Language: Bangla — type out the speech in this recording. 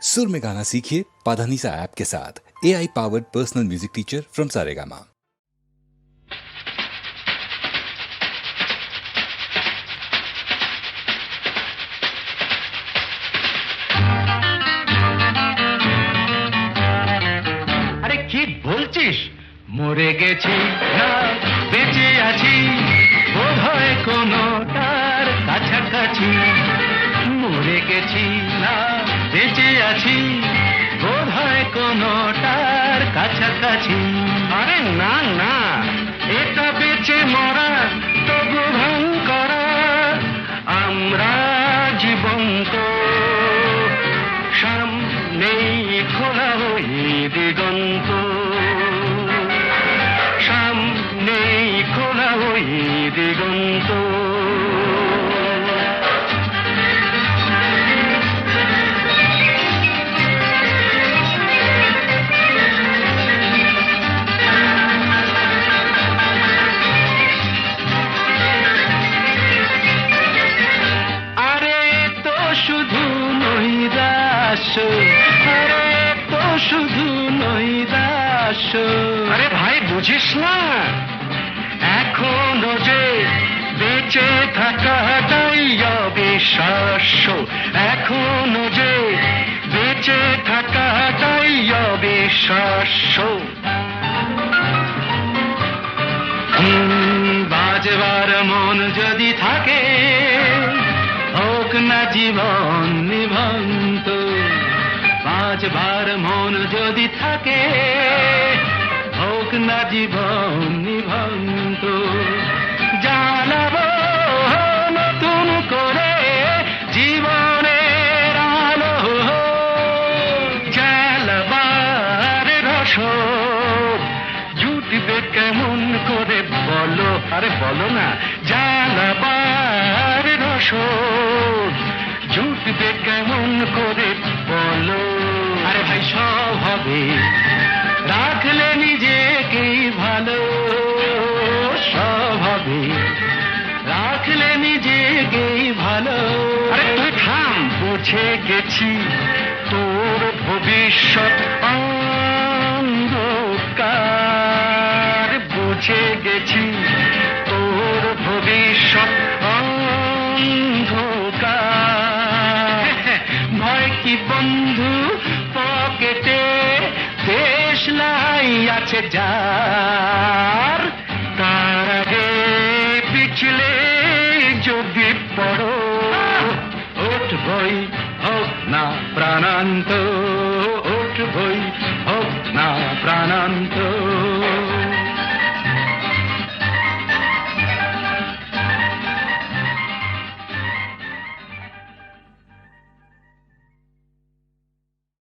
सुर में गाना सीखिए पाधानीसा ऐप के साथ। AI powered personal music teacher from Saregama. আরে কি বলছিস? মরে গেছি না বেঁচে আছি, বোধ হয় কোনোটার কাছাকাছি। মরে গেছি না বেঁচে আছি, বোধ হয় কোনোটার কাছাকাছি। আরে না না, এটা বেঁচে মরা তবু ভান করা, আমরা জীবন্ত সামনেই খোলা ওই দিগন্ত, সামনেই খোলা ওই দিগন্ত। আরে তো শুধু নৈরাশ, আরে তো শুধু নৈরাশ। আরে ভাই বুঝিস না, এখনো যে বেঁচে থাকাটাই অবিশ্বাস্য, এখনো যে বেঁচে থাকাটাই অবিশ্বাস্য। বাজবার মন যদি থাকে, হোক না জীবন নিভন্ত। বাজবার মন যদি থাকে, হোক না জীবন নিভন্ত। জানাবো নতুন করে জীবনের আলো, জ্বালাবার রসদ জুটবে কেমন করে বলো? আরে বলো না, জ্বালাবার রসদ জুটবে কেমন করে বলো? আরে ভাই সব হবে, রাখলে নিজেকেই ভালো, সব হবে, রাখলে নিজেকেই ভালো। আরে তুই থাম, বুঝে গেছি তোর ভবিষ্যৎ অন্ধকার, বুঝে গেছি তোর ভবিষ্যৎ অন্ধকার। ভয় কি বন্ধু পকেটে, দেশলাই আছে যার, তার আগে পিছলে যদি পড়ো, উঠবই হোক না প্রাণান্ত, উঠবই হোক না প্রাণান্ত।